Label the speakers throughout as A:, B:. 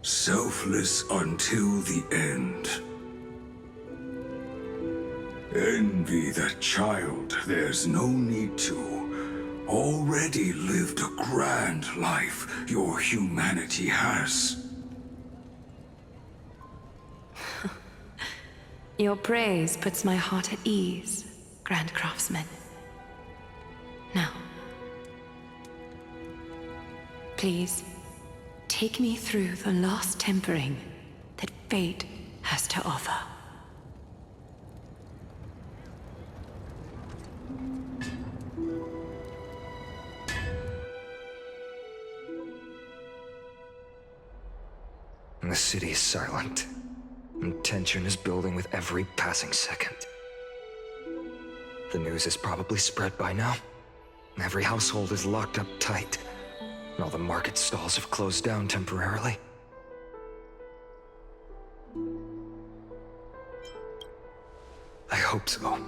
A: Selfless until the end. Envy that child, there's no need to. Already lived a grand life your humanity has.
B: Your praise puts my heart at ease, Grand Craftsman. Now, please, take me through the last tempering that fate has to offer.
C: The city is silent, and tension is building with every passing second. The news is probably spread by now. Every household is locked up tight, and all the market stalls have closed down temporarily. I hope so.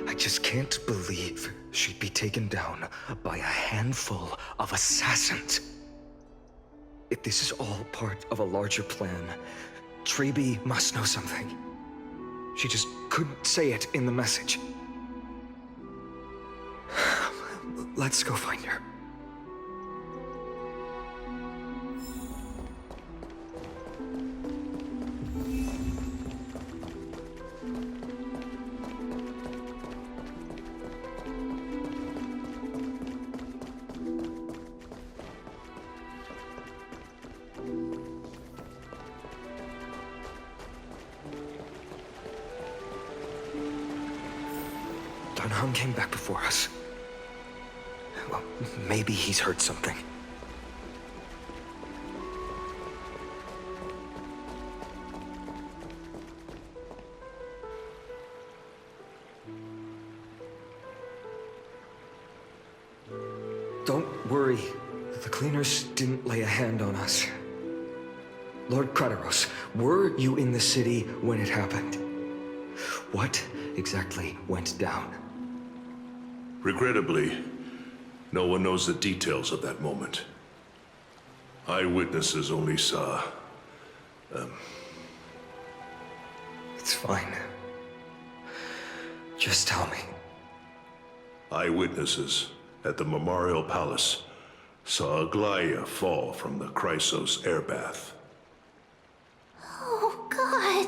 C: I just can't believe she'd be taken down by a handful of assassins. If this is all part of a larger plan, Treeby must know something. She just couldn't say it in the message. Let's go find her. Hung came back before us. Well, maybe he's heard something. Don't worry. The cleaners didn't lay a hand on us. Lord Kratos, were you in the city when it happened? What exactly went down?
D: Regrettably, no one knows the details of that moment. Eyewitnesses only saw...
C: It's fine. Just tell me.
D: Eyewitnesses at the Memorial Palace saw Aglaia fall from the Chrysos air bath.
E: Oh, God.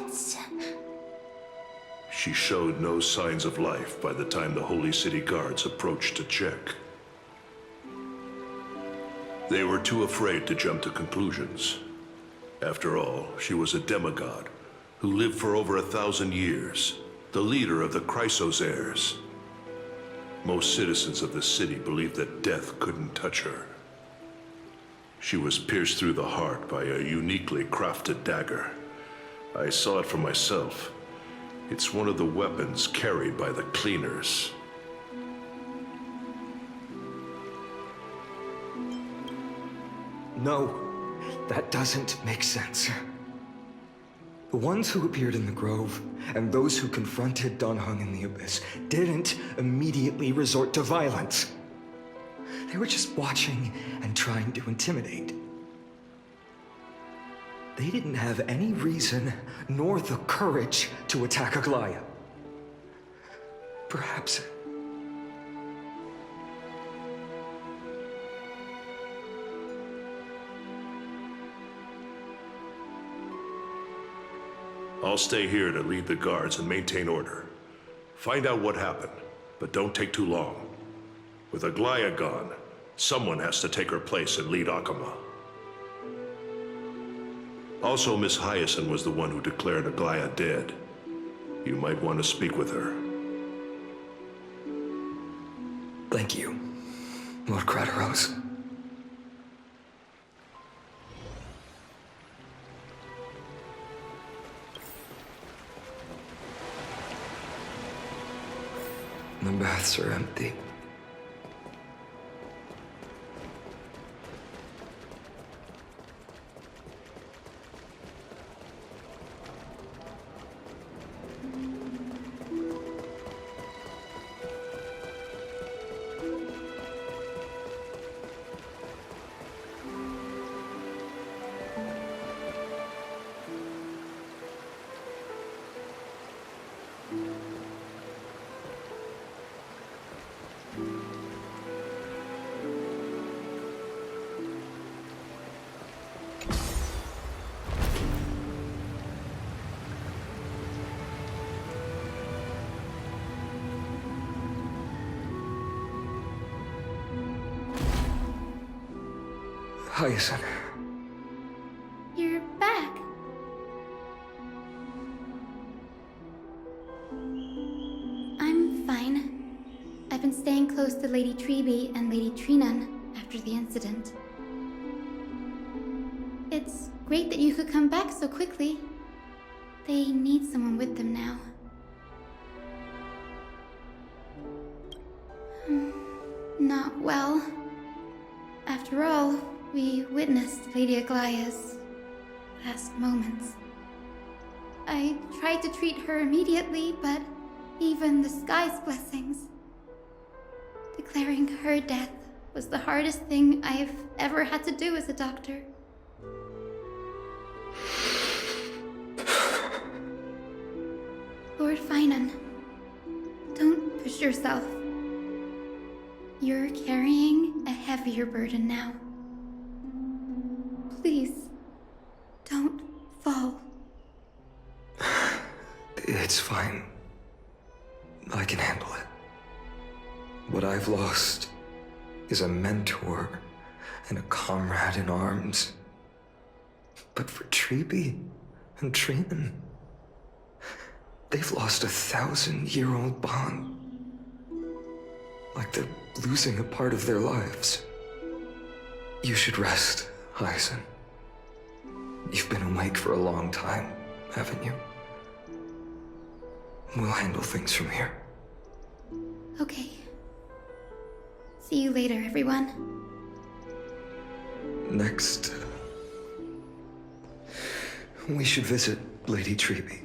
D: She showed no signs of life by the time the Holy City guards approached to check. They were too afraid to jump to conclusions. After all, she was a demigod who lived for over 1,000 years, the leader of the Chrysos heirs. Most citizens of the city believed that death couldn't touch her. She was pierced through the heart by a uniquely crafted dagger. I saw it for myself. It's one of the weapons carried by the cleaners.
C: No, that doesn't make sense. The ones who appeared in the Grove, and those who confronted Dan Heng in the Abyss, didn't immediately resort to violence. They were just watching and trying to intimidate. They didn't have any reason, nor the courage, to attack Aglaia. Perhaps...
D: I'll stay here to lead the guards and maintain order. Find out what happened, but don't take too long. With Aglaia gone, someone has to take her place and lead Akama. Also, Miss Hyacinth was the one who declared Aglaia dead. You might want to speak with her.
C: Thank you, Lord Kratos. The baths are empty. Hyacinth.
E: You're back. I'm fine. I've been staying close to Lady Treby and Lady Trinan after the incident. It's great that you could come back so quickly. They need someone with them now. Not well. After all, we witnessed Lady Aglaya's last moments. I tried to treat her immediately, but even the sky's blessings. Declaring her death was the hardest thing I've ever had to do as a doctor. Lord Finan, don't push yourself. You're carrying a heavier burden now. Please, don't fall.
C: It's fine. I can handle it. What I've lost is a mentor and a comrade in arms. But for Treby and Trinan, they've lost a 1,000-year-old bond. Like they're losing a part of their lives. You should rest, Hyacinth. You've been awake for a long time, haven't you? We'll handle things from here.
E: Okay. See you later, everyone.
C: Next, we should visit Lady Treby.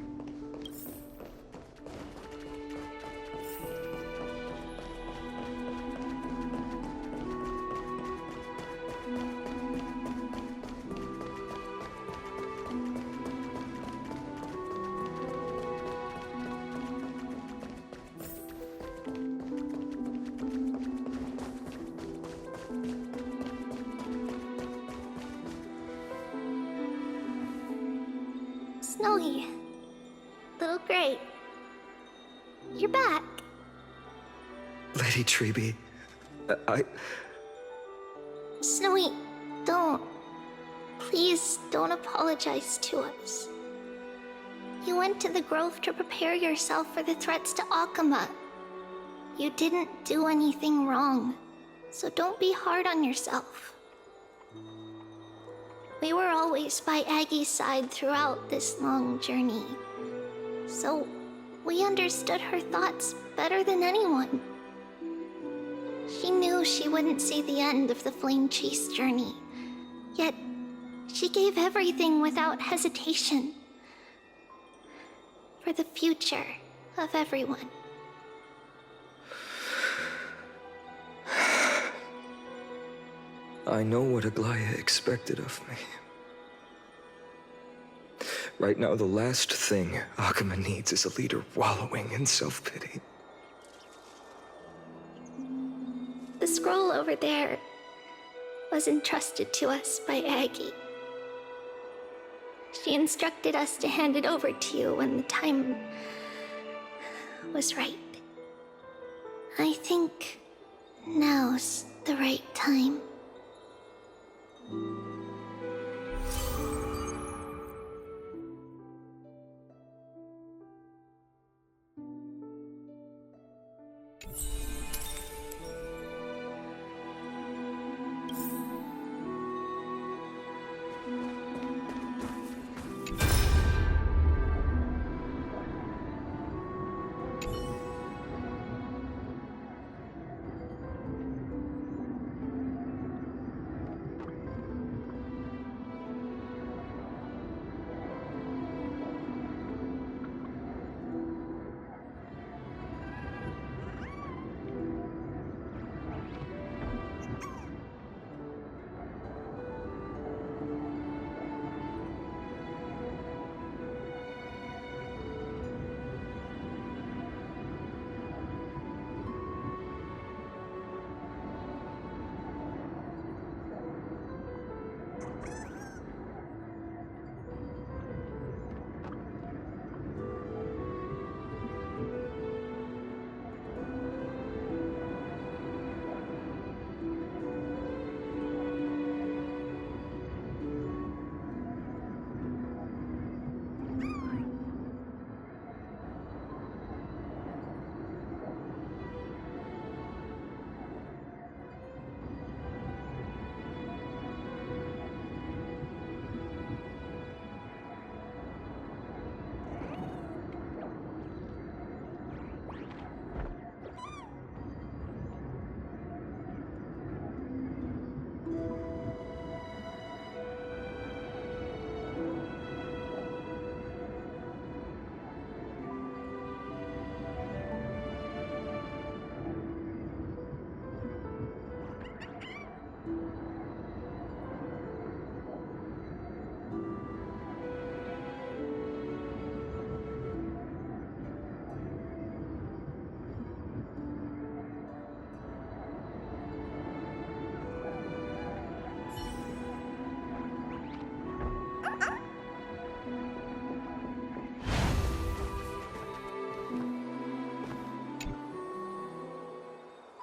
F: Snowy. Little Gray. You're back.
C: Lady Treby,
F: Snowy, don't. Please don't apologize to us. You went to the Grove to prepare yourself for the threats to Akama. You didn't do anything wrong, so don't be hard on yourself. We were always by Aggie's side throughout this long journey, so we understood her thoughts better than anyone. She knew she wouldn't see the end of the Flame Chase journey, yet she gave everything without hesitation. For the future of everyone.
C: I know what Aglaya expected of me. Right now, the last thing Akama needs is a leader wallowing in self-pity.
F: The scroll over there was entrusted to us by Aggie. She instructed us to hand it over to you when the time was right. I think now's the right time.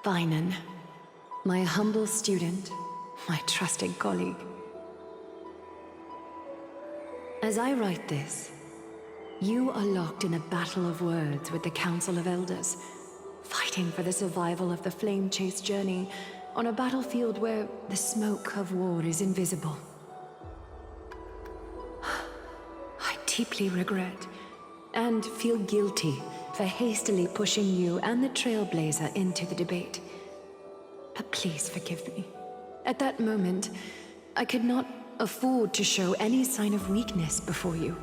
B: Finan, my humble student, my trusted colleague. As I write this, you are locked in a battle of words with the Council of Elders, fighting for the survival of the flame-chased journey on a battlefield where the smoke of war is invisible. I deeply regret and feel guilty for hastily pushing you and the Trailblazer into the debate. But please forgive me. At that moment, I could not afford to show any sign of weakness before you,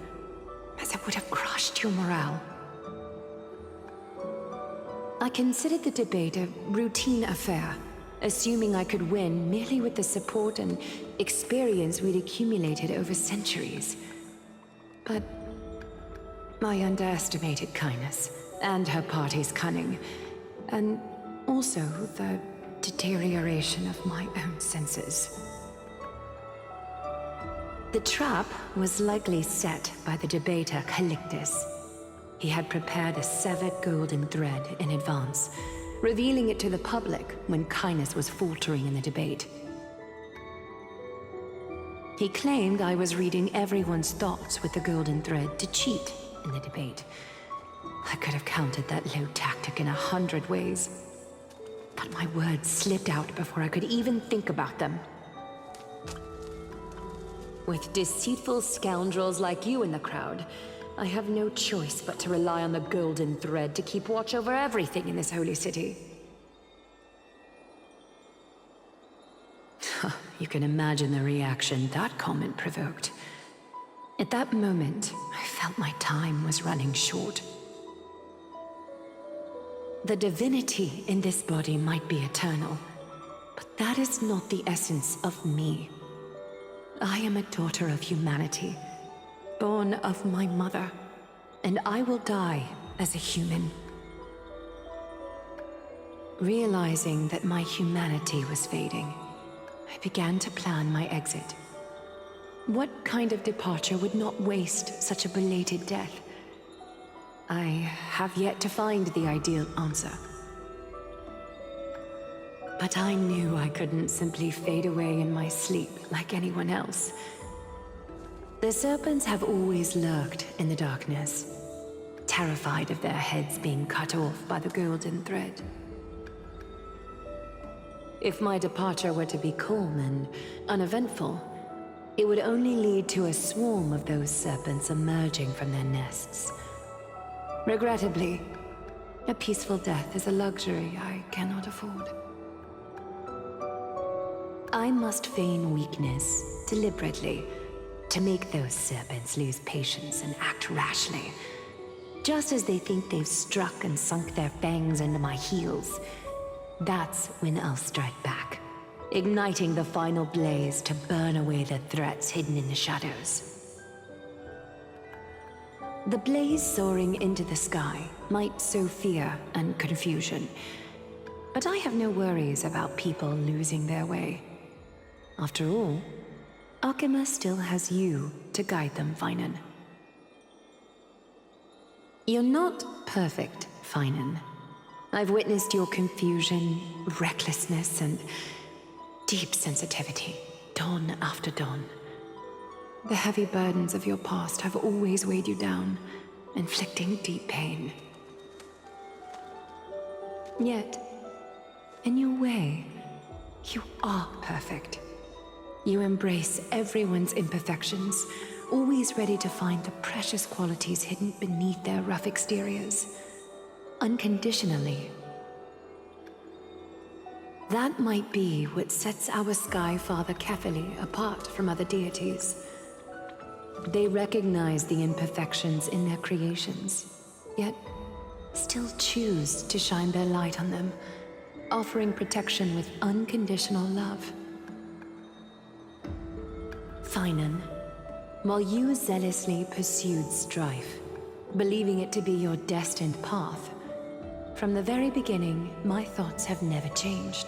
B: as it would have crushed your morale. I considered the debate a routine affair, assuming I could win merely with the support and experience we'd accumulated over centuries. But I underestimated Kindness and her party's cunning, and also the deterioration of my own senses. The trap was likely set by the debater Calictus. He had prepared a severed golden thread in advance, revealing it to the public when Kindness was faltering in the debate. He claimed I was reading everyone's thoughts with the golden thread to cheat in the debate. I could have countered that low tactic in 100 ways, but my words slipped out before I could even think about them. With deceitful scoundrels like you in the crowd, I have no choice but to rely on the golden thread to keep watch over everything in this holy city. You can imagine the reaction that comment provoked. At that moment, I felt my time was running short. The divinity in this body might be eternal, but that is not the essence of me. I am a daughter of humanity, born of my mother, and I will die as a human. Realizing that my humanity was fading, I began to plan my exit. What kind of departure would not waste such a belated death? I have yet to find the ideal answer. But I knew I couldn't simply fade away in my sleep like anyone else. The serpents have always lurked in the darkness, terrified of their heads being cut off by the golden thread. If my departure were to be calm and uneventful, it would only lead to a swarm of those serpents emerging from their nests. Regrettably, a peaceful death is a luxury I cannot afford. I must feign weakness deliberately to make those serpents lose patience and act rashly. Just as they think they've struck and sunk their fangs into my heels, that's when I'll strike back, igniting the final blaze to burn away the threats hidden in the shadows. The blaze soaring into the sky might sow fear and confusion, but I have no worries about people losing their way. After all, Arkema still has you to guide them, Finan. You're not perfect, Finan. I've witnessed your confusion, recklessness, and deep sensitivity, dawn after dawn. The heavy burdens of your past have always weighed you down, inflicting deep pain. Yet, in your way, you are perfect. You embrace everyone's imperfections, always ready to find the precious qualities hidden beneath their rough exteriors. Unconditionally. That might be what sets our Sky Father Kefili apart from other deities. They recognize the imperfections in their creations, yet still choose to shine their light on them, offering protection with unconditional love. Finan, while you zealously pursued strife, believing it to be your destined path, from the very beginning, my thoughts have never changed.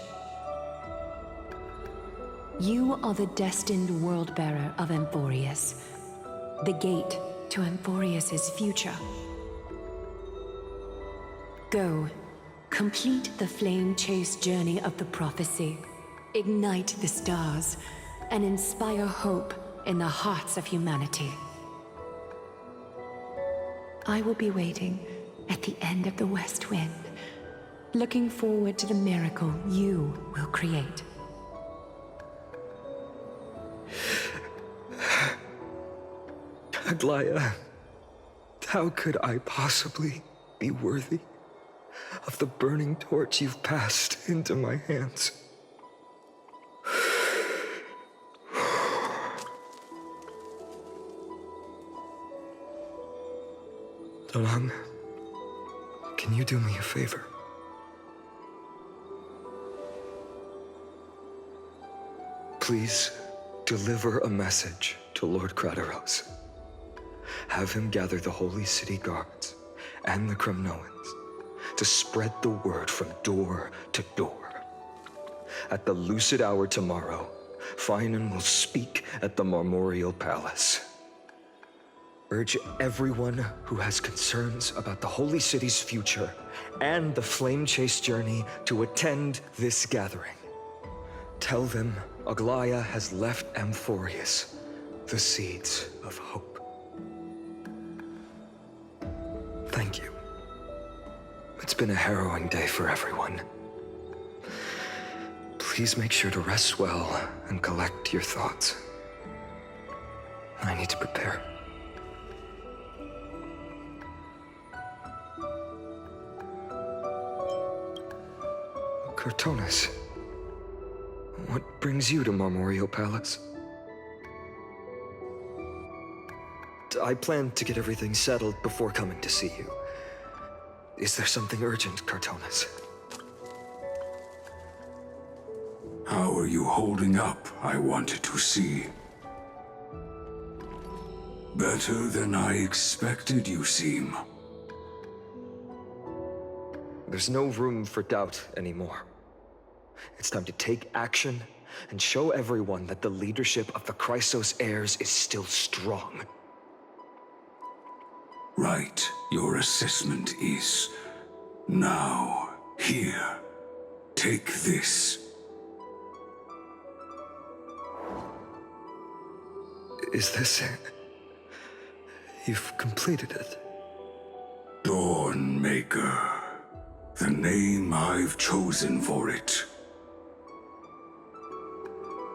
B: You are the destined world-bearer of Emphorius, the gate to Emphorius's future. Go, Complete the flame chase journey of the prophecy. Ignite the stars and inspire hope in the hearts of humanity. I will be waiting at the end of the west wind, looking forward to the miracle you will create.
C: Aglaya, how could I possibly be worthy of the burning torch you've passed into my hands? Donang, can you do me a favor? Please deliver a message to Lord Krateros. Have him gather the Holy City guards and the Kremnoans to spread the word from door to door. At the lucid hour tomorrow, Finan will speak at the Marmorial Palace. Urge everyone who has concerns about the Holy City's future and the Flame Chase journey to attend this gathering. Tell them Aglaya has left Amphorius the seeds of hope. Thank you. It's been a harrowing day for everyone. Please make sure to rest well and collect your thoughts. I need to prepare. Cortonis, what brings you to Marmorial Palace? I plan to get everything settled before coming to see you. Is there something urgent, Cortonis?
A: How are you holding up, I wanted to see. Better than I expected, you seem.
C: There's no room for doubt anymore. It's time to take action and show everyone that the leadership of the Chrysos heirs is still strong.
A: Right, your assessment is. Now, here, take this.
C: Is this it? You've completed it.
A: Dawnmaker, the name I've chosen for it.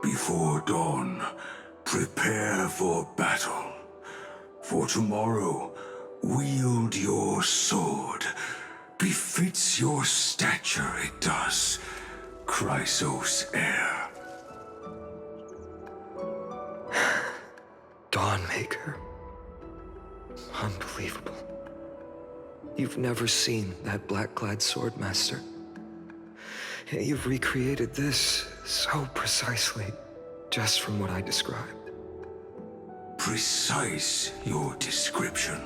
A: Before dawn, prepare for battle. For tomorrow, wield your sword. Befits your stature, it does. Chrysos heir.
C: Dawnmaker. Unbelievable. You've never seen that black-clad swordmaster. You've recreated this so precisely, just from what I described.
A: Precise, your description.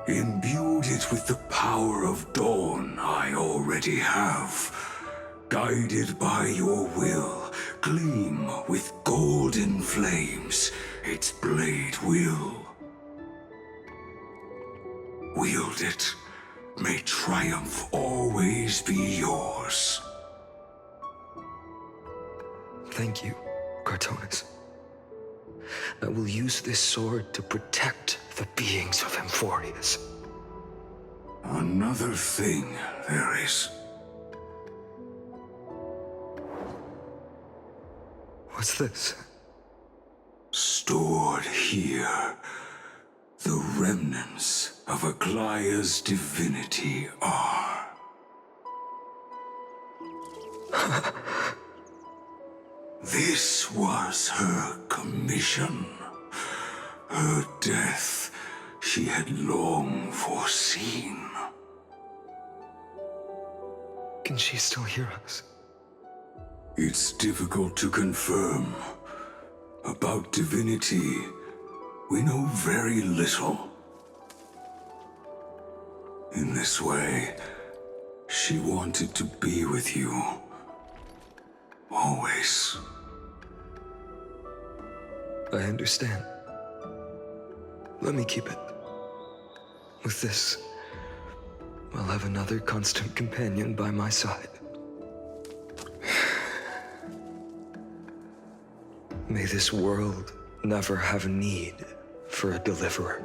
A: Imbued it with the power of dawn I already have. Guided by your will, gleam with golden flames, its blade will. Wield it, may triumph always be yours.
C: Thank you, Cortonis. I will use this sword to protect the beings of Amphorius.
A: Another thing there is.
C: What's this?
A: Stored here, the remnants of Aglaya's divinity are. This was her commission. Her death she had long foreseen.
C: Can she still hear us?
A: It's difficult to confirm. About divinity, we know very little. In this way, she wanted to be with you. Always.
C: I understand. Let me keep it. With this, will have another constant companion by my side. May this world never have a need for a deliverer.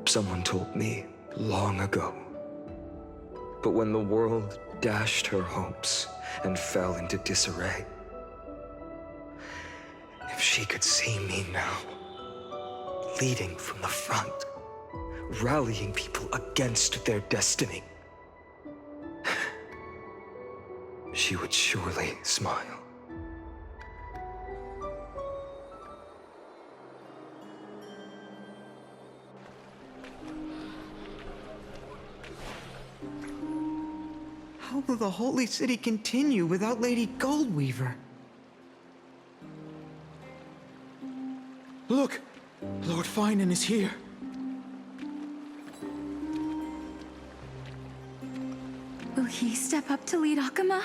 C: Someone told me long ago. But when the world dashed her hopes and fell into disarray, if she could see me now, leading from the front, rallying people against their destiny, she would surely smile.
G: How will the Holy City continue without Lady Goldweaver? Look! Lord Finan is here.
H: Will he step up to lead Akama?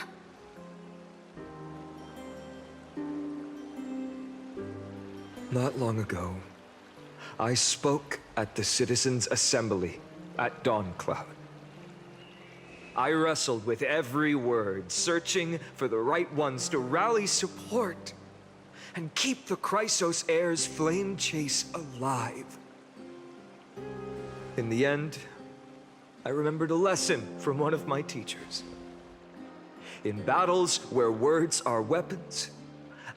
C: Not long ago, I spoke at the Citizens' Assembly at Dawncloud. I wrestled with every word, searching for the right ones to rally support and keep the Chrysos Heir's flame chase alive. In the end, I remembered a lesson from one of my teachers. In battles where words are weapons,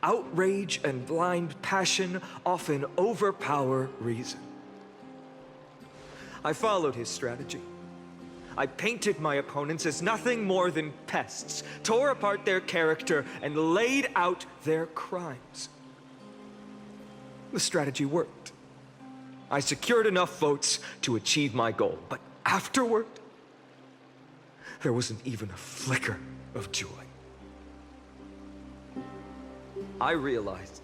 C: outrage and blind passion often overpower reason. I followed his strategy. I painted my opponents as nothing more than pests, tore apart their character, and laid out their crimes. The strategy worked. I secured enough votes to achieve my goal, but afterward, there wasn't even a flicker of joy. I realized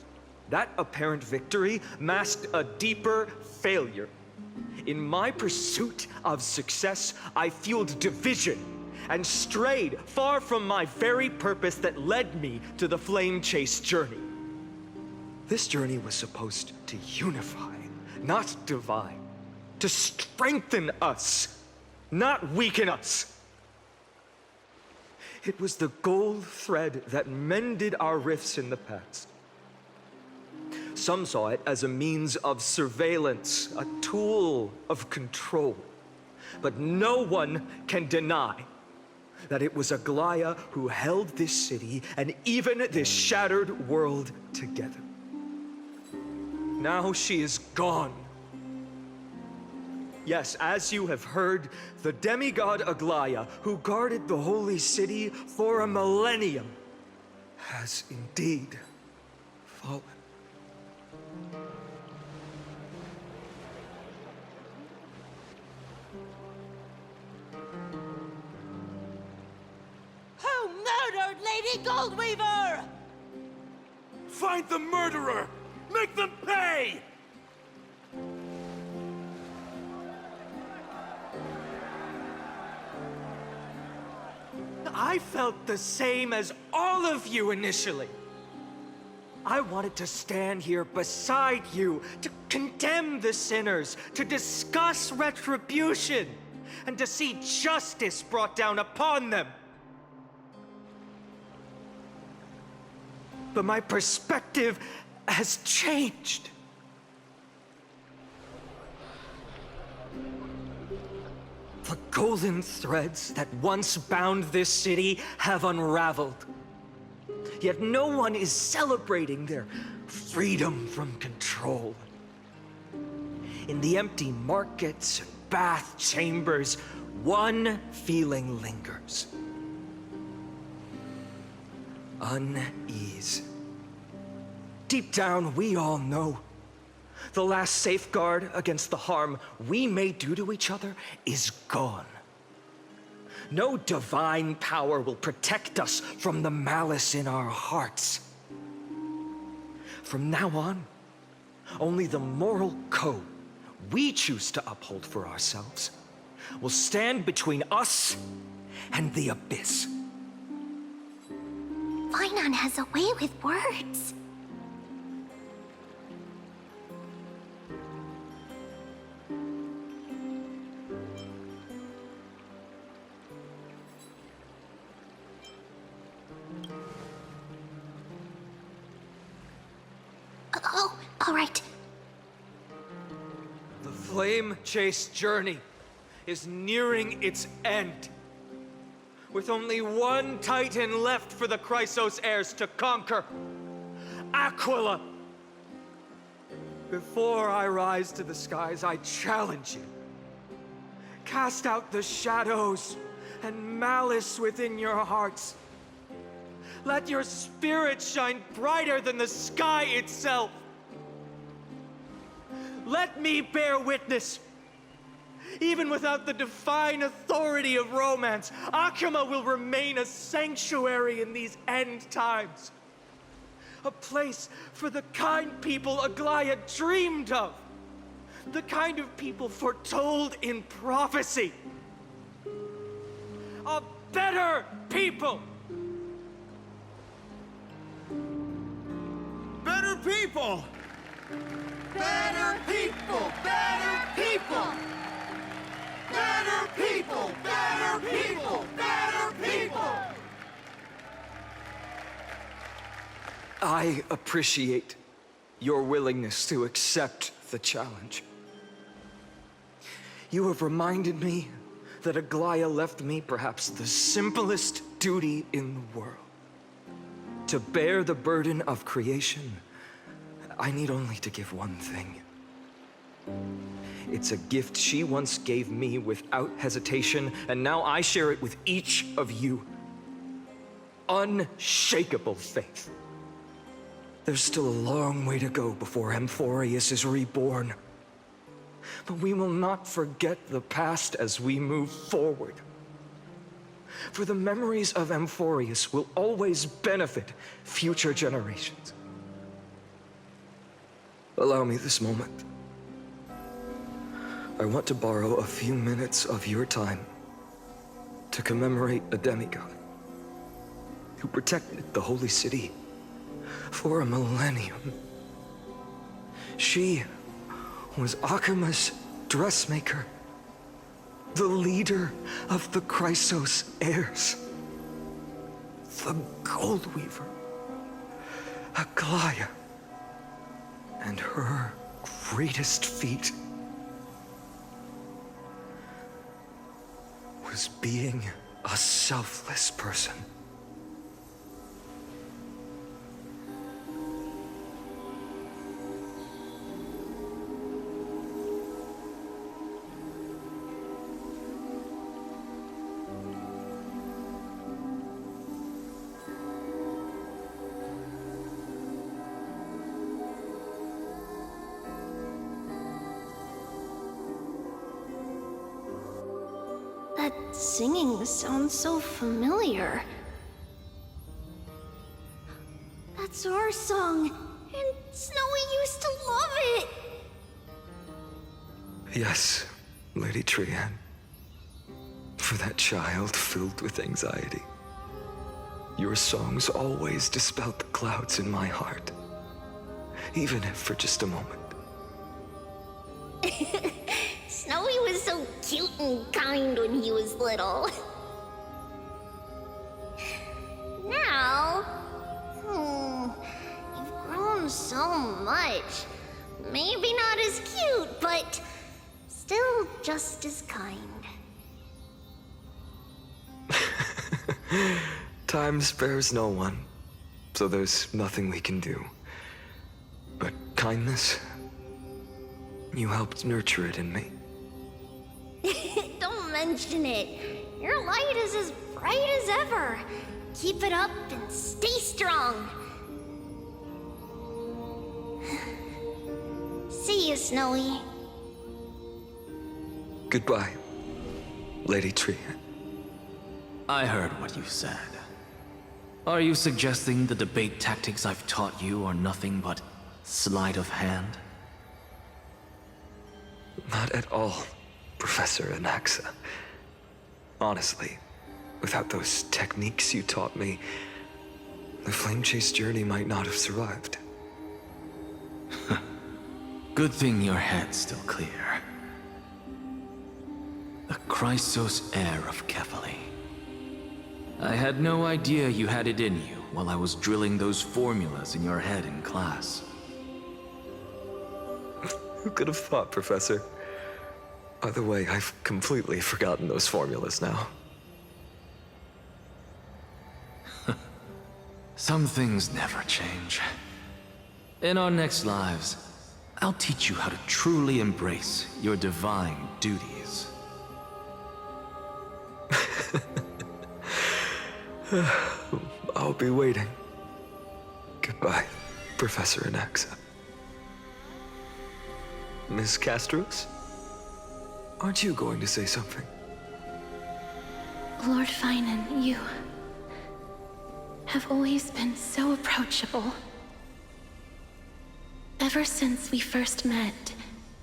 C: that apparent victory masked a deeper failure. In my pursuit of success, I fueled division and strayed far from my very purpose that led me to the flame chase journey. This journey was supposed to unify, not divide, to strengthen us, not weaken us. It was the gold thread that mended our rifts in the past. Some saw it as a means of surveillance, a tool of control. But no one can deny that it was Aglaya who held this city and even this shattered world together. Now she is gone. Yes, as you have heard, the demigod Aglaya, who guarded the holy city for a millennium, has indeed fallen.
I: Who murdered Lady Goldweaver?
A: Find the murderer! Make them pay!
C: I felt the same as all of you initially. I wanted to stand here beside you, to condemn the sinners, to discuss retribution, and to see justice brought down upon them. But my perspective has changed. The golden threads that once bound this city have unraveled. Yet no one is celebrating their freedom from control. In the empty markets and bath chambers, one feeling lingers. Unease. Deep down, we all know the last safeguard against the harm we may do to each other is gone. No divine power will protect us from the malice in our hearts. From now on, only the moral code we choose to uphold for ourselves will stand between us and the abyss.
F: Finan has a way with words. All right.
C: The flame chase journey is nearing its end. With only one Titan left for the Chrysos heirs to conquer. Aquila! Before I rise to the skies, I challenge you. Cast out the shadows and malice within your hearts. Let your spirit shine brighter than the sky itself. Let me bear witness. Even without the divine authority of romance, Akuma will remain a sanctuary in these end times. A place for the kind people Aglaya dreamed of. The kind of people foretold in prophecy. A better people!
J: Better people! Better people! Better people! Better people! Better people! Better people!
C: I appreciate your willingness to accept the challenge. You have reminded me that Aglaya left me perhaps the simplest duty in the world. To bear the burden of creation, I need only to give one thing. It's a gift she once gave me without hesitation, and now I share it with each of you. Unshakable faith. There's still a long way to go before Amphorius is reborn. But we will not forget the past as we move forward. For the memories of Amphorius will always benefit future generations. Allow me this moment. I want to borrow a few minutes of your time to commemorate a demigod who protected the Holy City for a millennium. She was Akuma's dressmaker, the leader of the Chrysos heirs, the Gold Weaver, Aglaya, and her greatest feat was being a selfless person.
F: That singing sounds so familiar. That's our song, and Snowy used to love it!
C: Yes, Lady Trian. For that child filled with anxiety. Your songs always dispelled the clouds in my heart. Even if for just a moment.
F: Snowy was so cute and kind when he was little. Now, you've grown so much. Maybe not as cute, but still just as kind.
C: Time spares no one, so there's nothing we can do. But kindness, you helped nurture it in me.
F: Don't mention it. Your light is as bright as ever. Keep it up and stay strong. See you, Snowy.
C: Goodbye, Lady Trian.
K: I heard what you said. Are you suggesting the debate tactics I've taught you are nothing but sleight of hand?
C: Not at all, Professor Anaxa. Honestly, without those techniques you taught me, the Flame Chase journey might not have survived.
K: Good thing your head's still clear. The Chrysos heir of Kefali. I had no idea you had it in you while I was drilling those formulas in your head in class.
C: Who could have thought, Professor? By the way, I've completely forgotten those formulas now.
K: Some things never change. In our next lives, I'll teach you how to truly embrace your divine duties.
C: I'll be waiting. Goodbye, Professor Anaxa. Miss Castros? Aren't you going to say something?
H: Lord Finan, you have always been so approachable. Ever since we first met,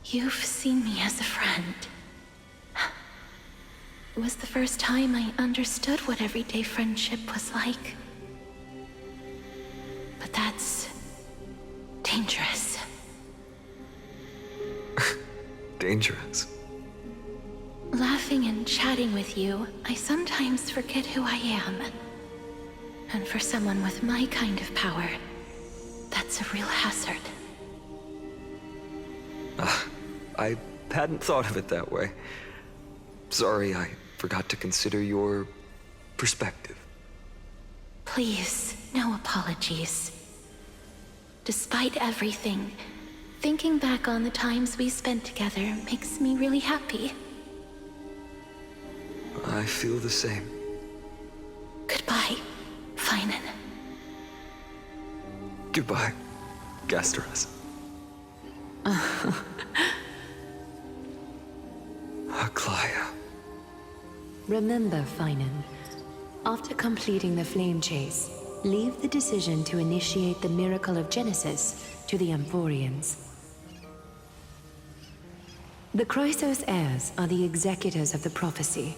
H: you've seen me as a friend. It was the first time I understood what everyday friendship was like. But that's dangerous.
C: Dangerous?
H: Laughing and chatting with you, I sometimes forget who I am. And for someone with my kind of power, that's a real hazard.
C: I hadn't thought of it that way. Sorry, I forgot to consider your perspective.
H: Please, no apologies. Despite everything, thinking back on the times we spent together makes me really happy.
C: I feel the same.
H: Goodbye, Finan.
C: Goodbye, Gasteros. Aglaya.
B: Remember, Finan, after completing the flame chase, leave the decision to initiate the miracle of Genesis to the Amphorians. The Chrysos heirs are the executors of the prophecy,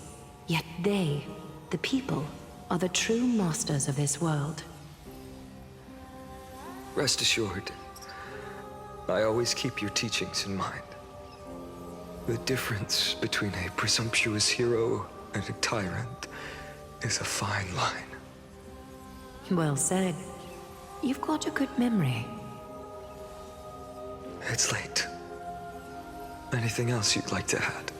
B: yet they, the people, are the true masters of this world.
C: Rest assured, I always keep your teachings in mind. The difference between a presumptuous hero and a tyrant is a fine line.
B: Well said. You've got a good memory.
C: It's late. Anything else you'd like to add?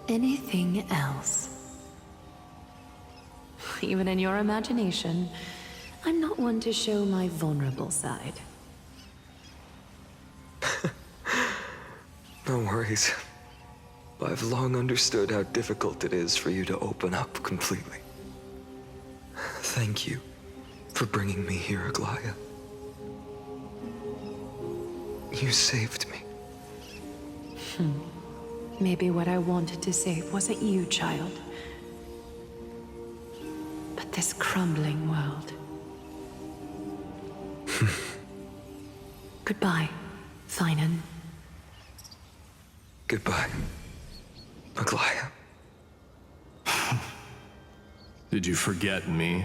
B: Anything else? Even in your imagination, I'm not one to show my vulnerable side.
C: No worries. I've long understood how difficult it is for you to open up completely. Thank you for bringing me here, Aglaya. You saved me.
B: Maybe what I wanted to save wasn't you, child, but this crumbling world. Goodbye, Finan.
C: Goodbye, Aglaya.
L: Did you forget me?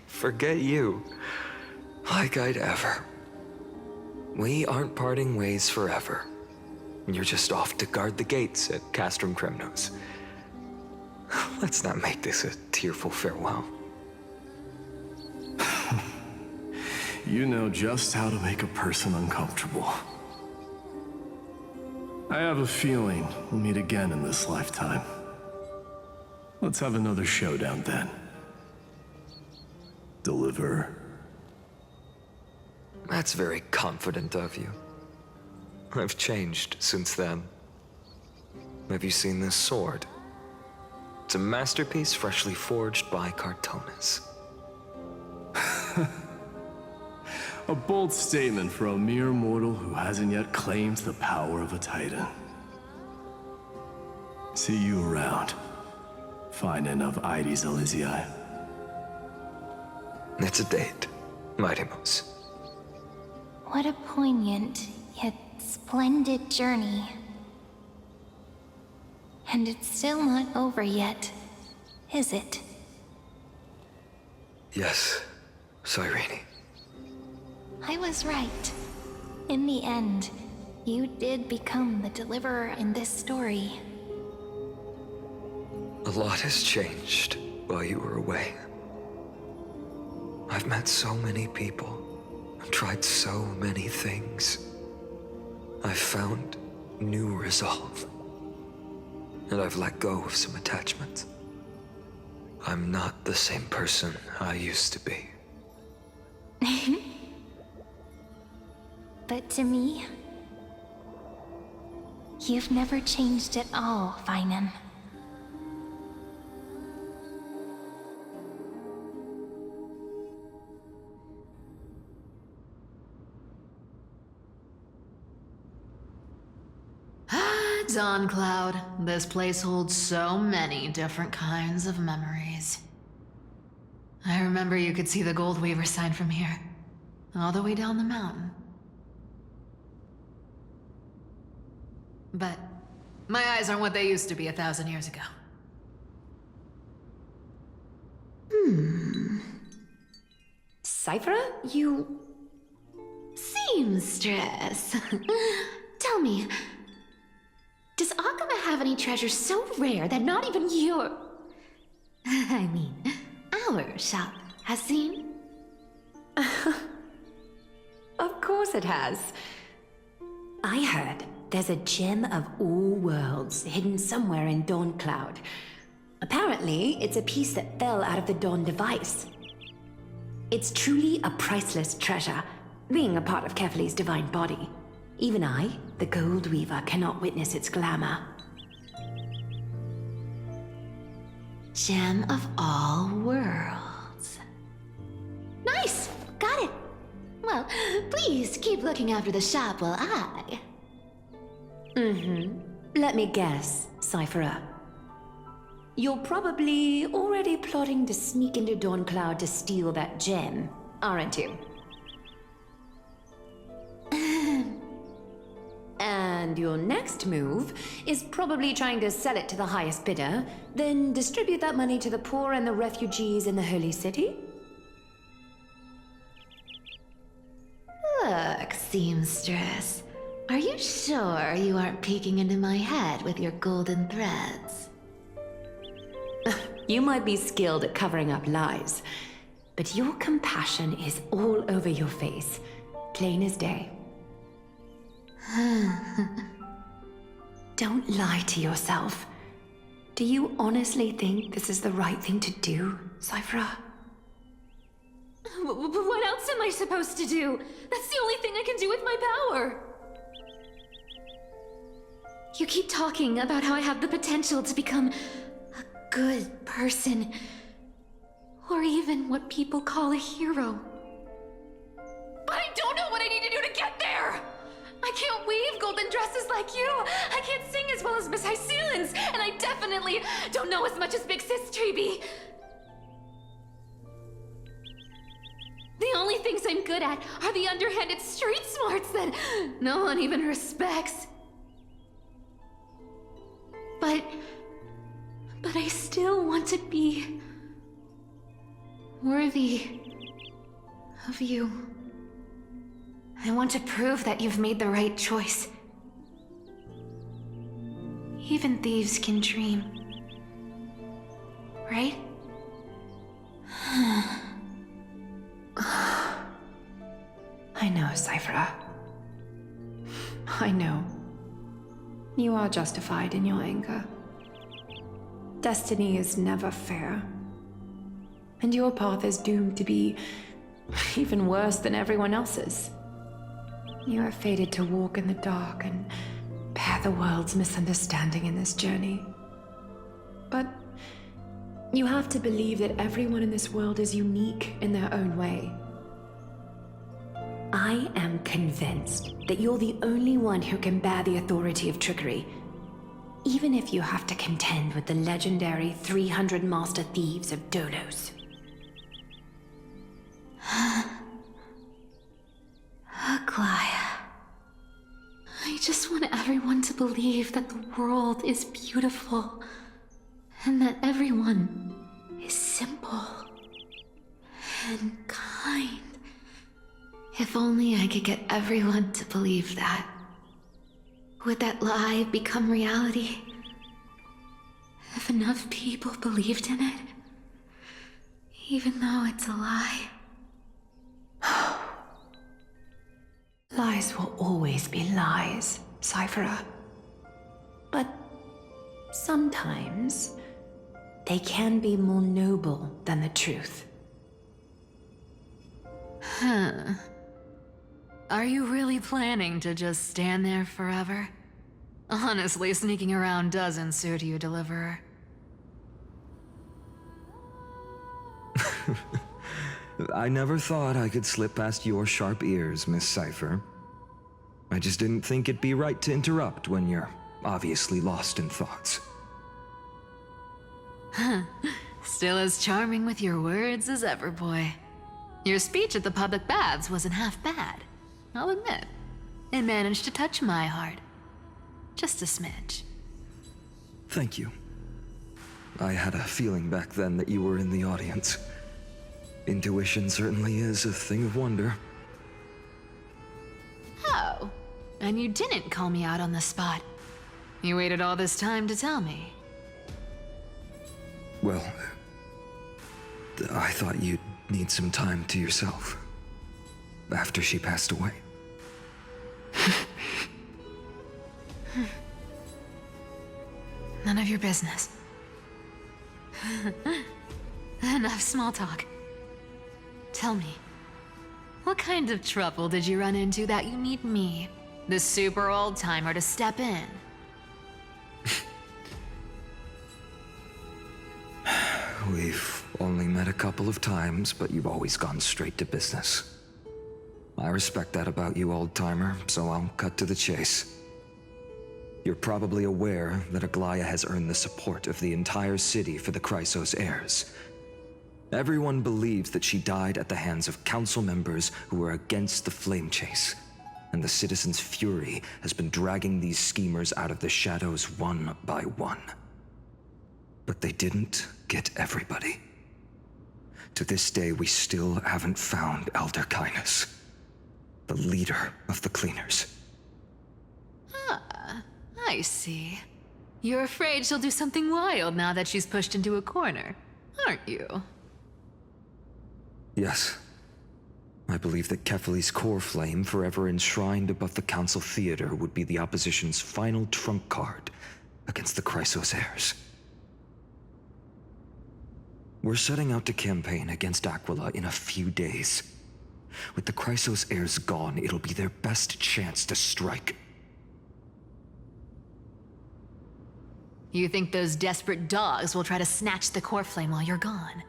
C: Forget you. Like I'd ever. We aren't parting ways forever. You're just off to guard the gates at Castrum Kremnos. Let's not make this a tearful farewell.
L: You know just how to make a person uncomfortable. I have a feeling we'll meet again in this lifetime. Let's have another showdown then. Deliver.
C: That's very confident of you. I've changed since then. Have you seen this sword? It's a masterpiece freshly forged by Cartonis.
L: A bold statement for a mere mortal who hasn't yet claimed the power of a titan. See you around. Finan of Ides Elysiae.
C: It's a date, Mightimos.
F: What a poignant, yet splendid journey. And it's still not over yet, is it?
C: Yes, Cyrene.
F: I was right. In the end, you did become the deliverer in this story.
C: A lot has changed while you were away. I've met so many people I've tried so many things. I've found new resolve. And I've let go of some attachments. I'm not the same person I used to be.
H: But to me, you've never changed at all, Finan.
M: Dawn Cloud. This place holds so many different kinds of memories. I remember you could see the Gold Weaver sign from here, all the way down the mountain. But my eyes aren't what they used to be 1,000 years ago.
B: Cyphera, you...
E: Seamstress. Tell me, does Akama have any treasures so rare that not even your... I mean, our shop has seen?
B: Of course it has. I heard there's a gem of all worlds hidden somewhere in Dawn Cloud. Apparently, it's a piece that fell out of the Dawn device. It's truly a priceless treasure, being a part of Kefali's divine body. Even I, the Gold Weaver, cannot witness its glamour.
E: Gem of all worlds. Nice! Got it! Well, please keep looking after the shop while I...
B: Let me guess, Cyphera. You're probably already plotting to sneak into Dawn Cloud to steal that gem, aren't you? And your next move is probably trying to sell it to the highest bidder, then distribute that money to the poor and the refugees in the Holy City?
E: Look, Seamstress. Are you sure you aren't peeking into my head with your golden threads?
B: You might be skilled at covering up lies, but your compassion is all over your face, plain as day. Don't lie to yourself. Do you honestly think this is the right thing to do, Cyphera?
E: What else am I supposed to do? That's the only thing I can do with my power. You keep talking about how I have the potential to become a good person, or even what people call a hero. But I don't know what I need to do to get there! I can't weave golden dresses like you! I can't sing as well as Miss Hyceelens! And I definitely don't know as much as Big Sis Treeby! The only things I'm good at are the underhanded street smarts that no one even respects. But I still want to be worthy of you. I want to prove that you've made the right choice. Even thieves can dream. Right?
B: I know, Cyphera. I know. You are justified in your anger. Destiny is never fair. And your path is doomed to be even worse than everyone else's. You are fated to walk in the dark and bear the world's misunderstanding in this journey. But you have to believe that everyone in this world is unique in their own way. I am convinced that you're the only one who can bear the authority of trickery, even if you have to contend with the legendary 300 master thieves of Dolos.
E: Aglaya. I just want everyone to believe that the world is beautiful, and that everyone is simple and kind. If only I could get everyone to believe that. Would that lie become reality? If enough people believed in it, even though it's a lie.
B: lies will always be lies, Cypher. But sometimes they can be more noble than the truth.
M: Huh. Are you really planning to just stand there forever? Honestly, sneaking around doesn't suit you, Deliverer.
C: I never thought I could slip past your sharp ears, Miss Cypher. I just didn't think it'd be right to interrupt when you're obviously lost in thoughts.
M: Still as charming with your words as ever, boy. Your speech at the public baths wasn't half bad, I'll admit. It managed to touch my heart. Just a smidge.
C: Thank you. I had a feeling back then that you were in the audience. Intuition certainly is a thing of wonder.
M: Oh, and you didn't call me out on the spot. You waited all this time to tell me.
C: Well, I thought you'd need some time to yourself. After she passed away.
M: None of your business. Enough small talk. Tell me, what kind of trouble did you run into that you need me, the super old-timer, to step in?
C: We've only met a couple of times, but you've always gone straight to business. I respect that about you, old-timer, so I'll cut to the chase. You're probably aware that Aglaya has earned the support of the entire city for the Chrysos heirs. Everyone believes that she died at the hands of council members who were against the flame chase, and the citizens' fury has been dragging these schemers out of the shadows one by one. But they didn't get everybody. To this day, we still haven't found Elder Kynus, the leader of the cleaners.
M: Ah, I see. You're afraid she'll do something wild now that she's pushed into a corner, aren't you?
C: Yes. I believe that Kefali's core flame, forever enshrined above the council theater, would be the opposition's final trump card against the Chrysos heirs. We're setting out to campaign against Aquila in a few days. With the Chrysos heirs gone, it'll be their best chance to strike.
M: You think those desperate dogs will try to snatch the core flame while you're gone?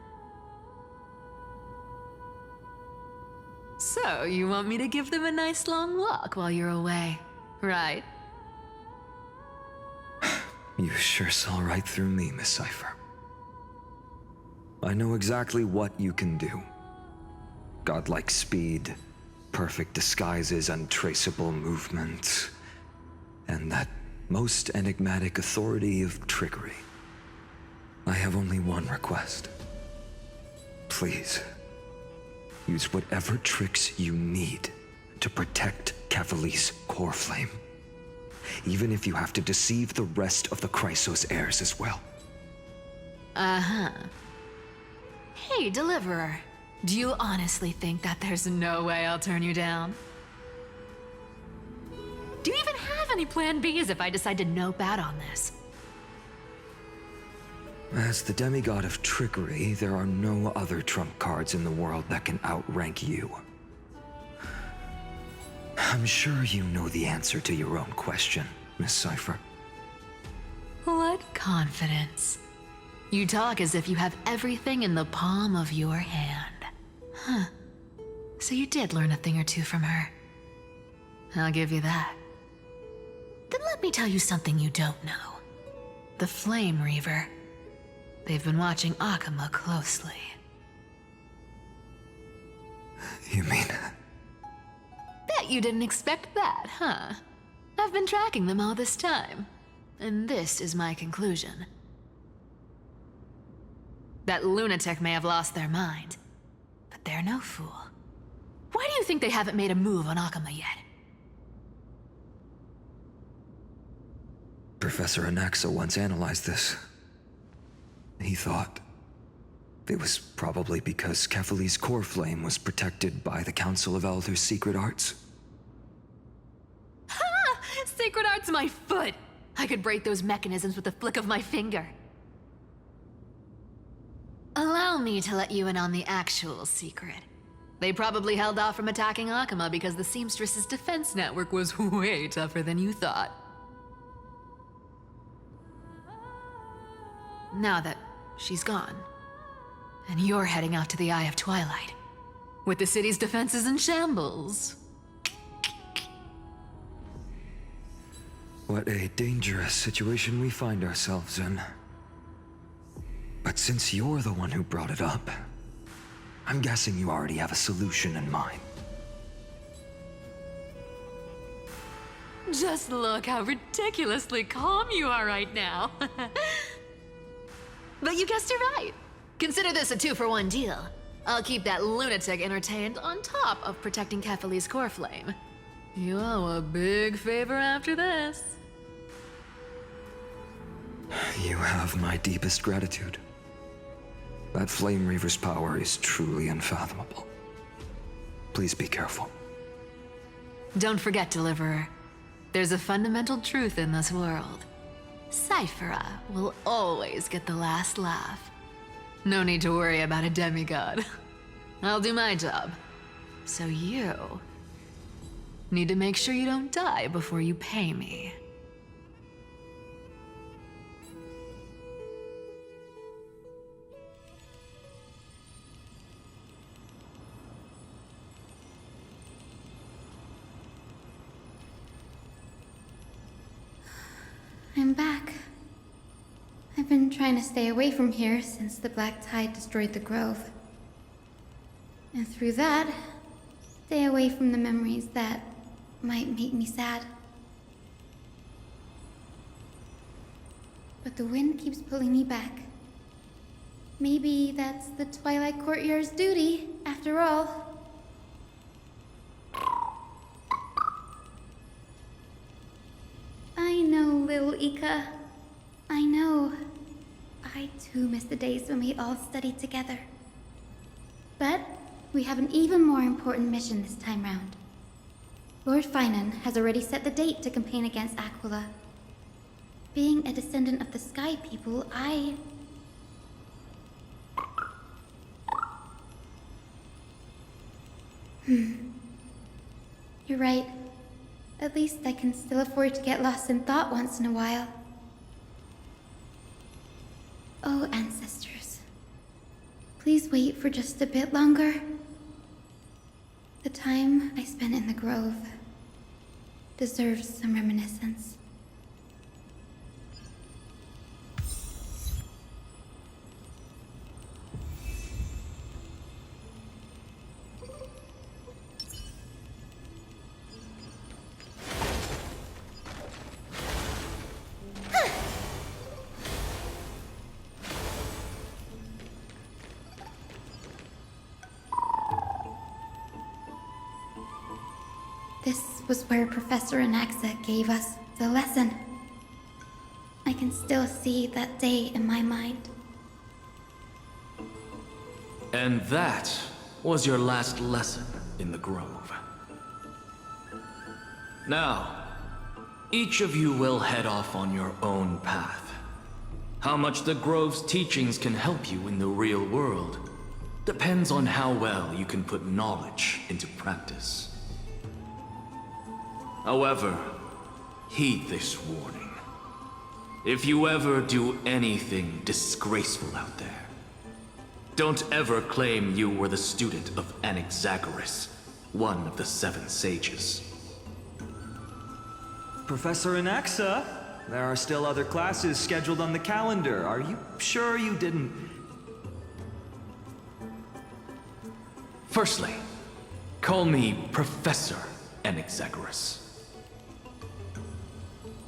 M: So, you want me to give them a nice long walk while you're away, right?
C: You sure saw right through me, Miss Cypher. I know exactly what you can do. Godlike speed, perfect disguises, untraceable movement, and that most enigmatic authority of trickery. I have only one request. Please, use whatever tricks you need to protect Kefali's core flame. Even if you have to deceive the rest of the Chrysos heirs as well.
M: Uh-huh. Hey, Deliverer. Do you honestly think that there's no way I'll turn you down? Do you even have any plan Bs if I decide to nope out on this?
C: As the demigod of trickery, there are no other trump cards in the world that can outrank you. I'm sure you know the answer to your own question, Miss Cypher.
M: What confidence. You talk as if you have everything in the palm of your hand. Huh. So you did learn a thing or two from her. I'll give you that. Then let me tell you something you don't know. The Flame Reaver. They've been watching Akama closely.
C: You mean...
M: Bet you didn't expect that, huh? I've been tracking them all this time. And this is my conclusion. That lunatic may have lost their mind, but they're no fool. Why do you think they haven't made a move on Akama yet?
C: Professor Anaxa once analyzed this. He thought it was probably because Kefali's core flame was protected by the Council of Elders' secret arts.
M: sacred art's my foot. I could break those mechanisms with the flick of my finger. Allow me to let you in on the actual secret. They probably held off from attacking Akama because the Seamstress's defense network was way tougher than you thought. Now that she's gone, and you're heading out to the Eye of Twilight, with the city's defenses in shambles.
C: What a dangerous situation we find ourselves in. But since you're the one who brought it up, I'm guessing you already have a solution in mind.
M: Just look how ridiculously calm you are right now. But you guessed it right. Consider this a 2-for-1 deal. I'll keep that lunatic entertained on top of protecting Kefali's core flame. You owe a big favor after this.
C: You have my deepest gratitude. That Flame Reaver's power is truly unfathomable. Please be careful.
M: Don't forget, Deliverer. There's a fundamental truth in this world. Cyphera will always get the last laugh. No need to worry about a demigod. I'll do my job. So you need to make sure you don't die before you pay me.
E: I'm back. I've been trying to stay away from here since the Black Tide destroyed the Grove. And through that, stay away from the memories that might make me sad. But the wind keeps pulling me back. Maybe that's the Twilight Courtyard's duty, after all. I know, little Ika. I know. I too miss the days when we all studied together. But we have an even more important mission this time round. Lord Finan has already set the date to campaign against Aquila. Being a descendant of the Sky People, You're right. At least I can still afford to get lost in thought once in a while. Oh, ancestors. Please wait for just a bit longer. The time I spent in the Grove deserves some reminiscence. This was where Professor Anaxa gave us the lesson. I can still see that day in my mind.
K: And that was your last lesson in the Grove. Now, each of you will head off on your own path. How much the Grove's teachings can help you in the real world depends on how well you can put knowledge into practice. However, heed this warning. If you ever do anything disgraceful out there, don't ever claim you were the student of Anaxagoras, one of the 7 sages.
C: Professor Anaxa, there are still other classes scheduled on the calendar. Are you sure you didn't...
K: Firstly, call me Professor Anaxagoras.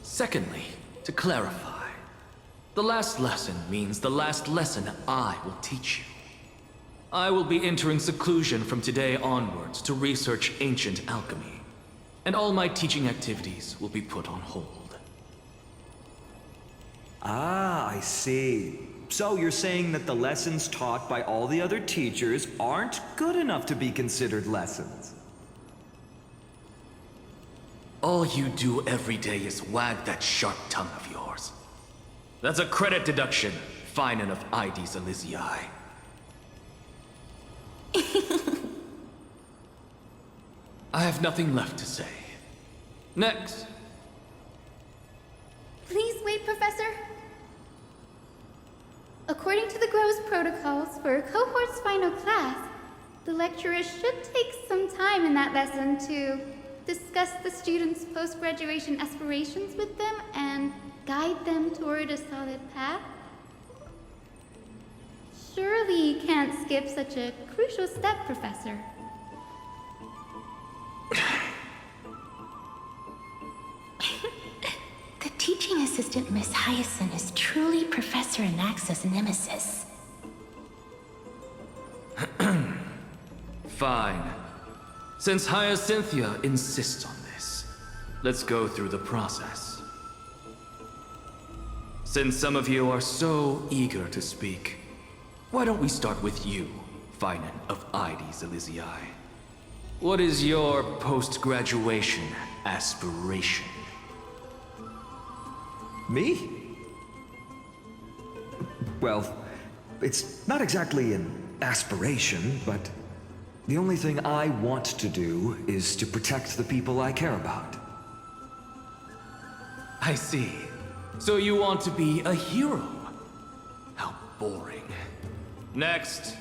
K: Secondly, to clarify, the last lesson means the last lesson I will teach you. I will be entering seclusion from today onwards to research ancient alchemy, and all my teaching activities will be put on hold.
C: Ah, I see. So you're saying that the lessons taught by all the other teachers aren't good enough to be considered lessons?
K: All you do every day is wag that sharp tongue of yours. That's a credit deduction, fine enough IDs Elysiae. I have nothing left to say. Next.
E: Please wait, Professor. According to the Grove's protocols for a cohort's final class, the lecturer should take some time in that lesson to discuss the students' post-graduation aspirations with them and guide them toward a solid path. Surely you can't skip such a crucial step, Professor.
H: The teaching assistant, Miss Hyacinth, is truly Professor Anaxa's nemesis.
K: Fine. Since Hyacinthia insists on this, let's go through the process. Since some of you are so eager to speak, why don't we start with you, Finan of IDs Elysiae? What is your post-graduation aspiration?
C: Me? Well, it's not exactly an aspiration, but the only thing I want to do is to protect the people I care about.
K: I see. So you want to be a hero? How boring. Next.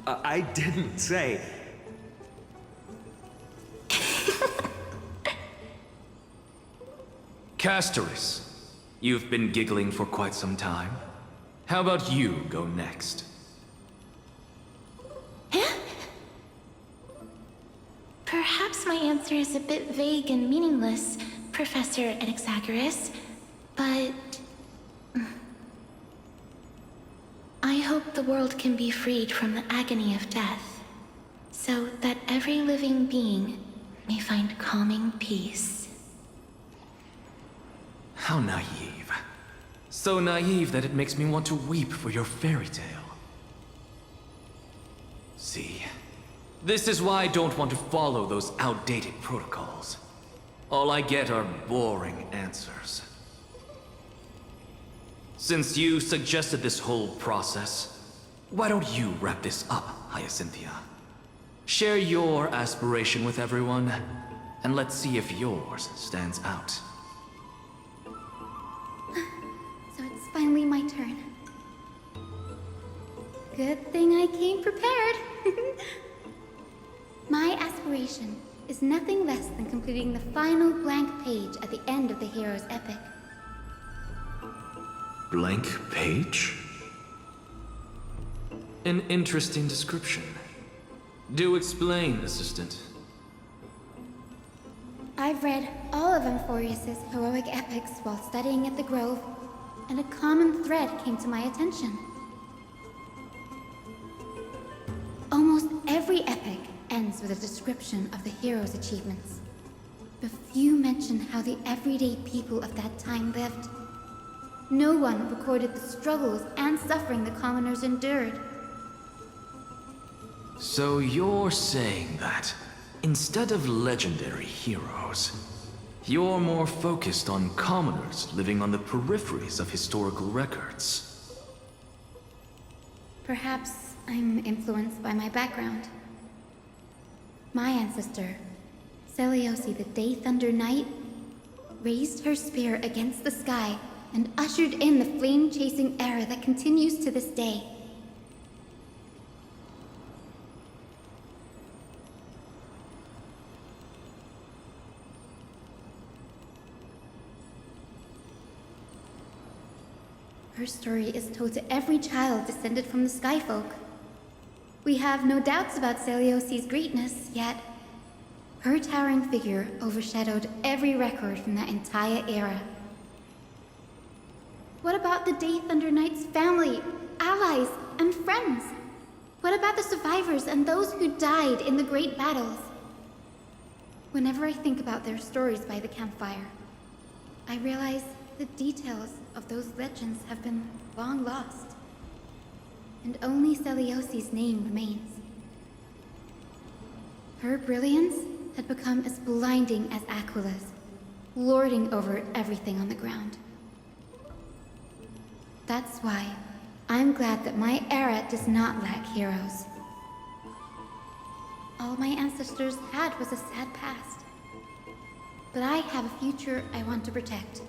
C: I didn't say...
K: Castoris, you've been giggling for quite some time. How about you go next?
H: Perhaps my answer is a bit vague and meaningless, Professor Anaxagoras, but... I hope the world can be freed from the agony of death, so that every living being may find calming peace.
K: How naive. So naive that it makes me want to weep for your fairy tale. See, this is why I don't want to follow those outdated protocols. All I get are boring answers. Since you suggested this whole process, why don't you wrap this up, Hyacinthia? Share your aspiration with everyone, and let's see if yours stands out.
E: So it's finally my turn. Good thing I came prepared. My aspiration is nothing less than completing the final blank page at the end of the hero's epic.
K: Blank page? An interesting description. Do explain, Assistant.
E: I've read all of Amphorius's heroic epics while studying at the Grove, and a common thread came to my attention. Almost every epic ends with a description of the hero's achievements. But few mention how the everyday people of that time lived. No one recorded the struggles and suffering the commoners endured.
K: So you're saying that, instead of legendary heroes, you're more focused on commoners living on the peripheries of historical records.
E: Perhaps I'm influenced by my background. My ancestor, Seliosi the Day Thunder Knight, raised her spear against the sky and ushered in the flame-chasing era that continues to this day. Her story is told to every child descended from the Skyfolk. We have no doubts about Seliosi's greatness, yet her towering figure overshadowed every record from that entire era. What about the Day Thunder Knight's family, allies, and friends? What about the survivors and those who died in the great battles? Whenever I think about their stories by the campfire, I realize the details of those legends have been long lost, and only Seliosi's name remains. Her brilliance had become as blinding as Aquila's, lording over everything on the ground. That's why I'm glad that my era does not lack heroes. All my ancestors had was a sad past. But I have a future I want to protect.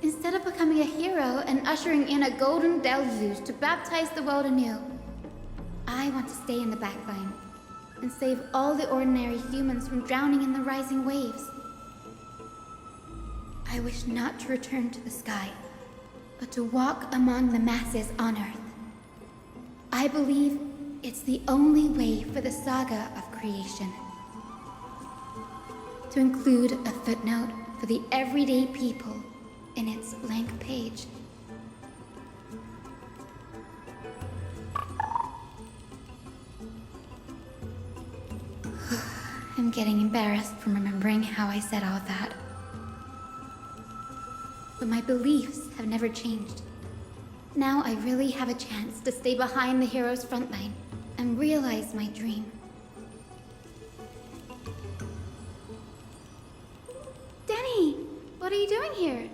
E: Instead of becoming a hero and ushering in a golden deluge to baptize the world anew, I want to stay in the backline and save all the ordinary humans from drowning in the rising waves. I wish not to return to the sky, but to walk among the masses on Earth. I believe it's the only way for the saga of creation. To include a footnote for the everyday people in its blank page. I'm getting embarrassed from remembering how I said all that. But my beliefs have never changed. Now I really have a chance to stay behind the hero's front line and realize my dream. Danny, what are you doing here?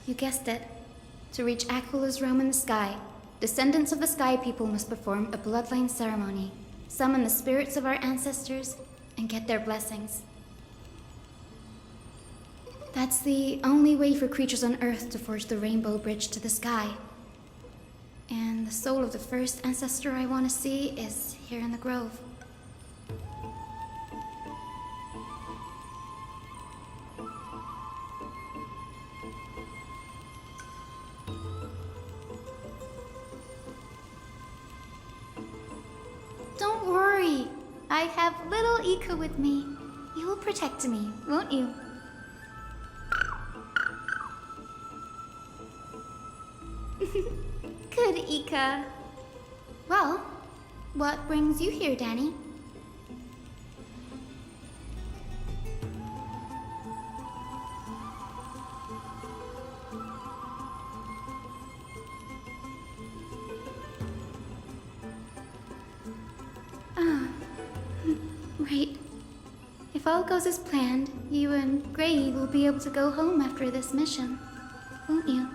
E: You guessed it. To reach Aquila's realm in the sky, descendants of the Sky People must perform a bloodline ceremony, summon the spirits of our ancestors, and get their blessings. That's the only way for creatures on Earth to forge the rainbow bridge to the sky. And the soul of the first ancestor I want to see is here in the grove. Don't worry. I have little Ika with me. You will protect me, won't you? Good, Ika. Well, what brings you here, Danny? Right. If all goes as planned, you and Gray will be able to go home after this mission, won't you?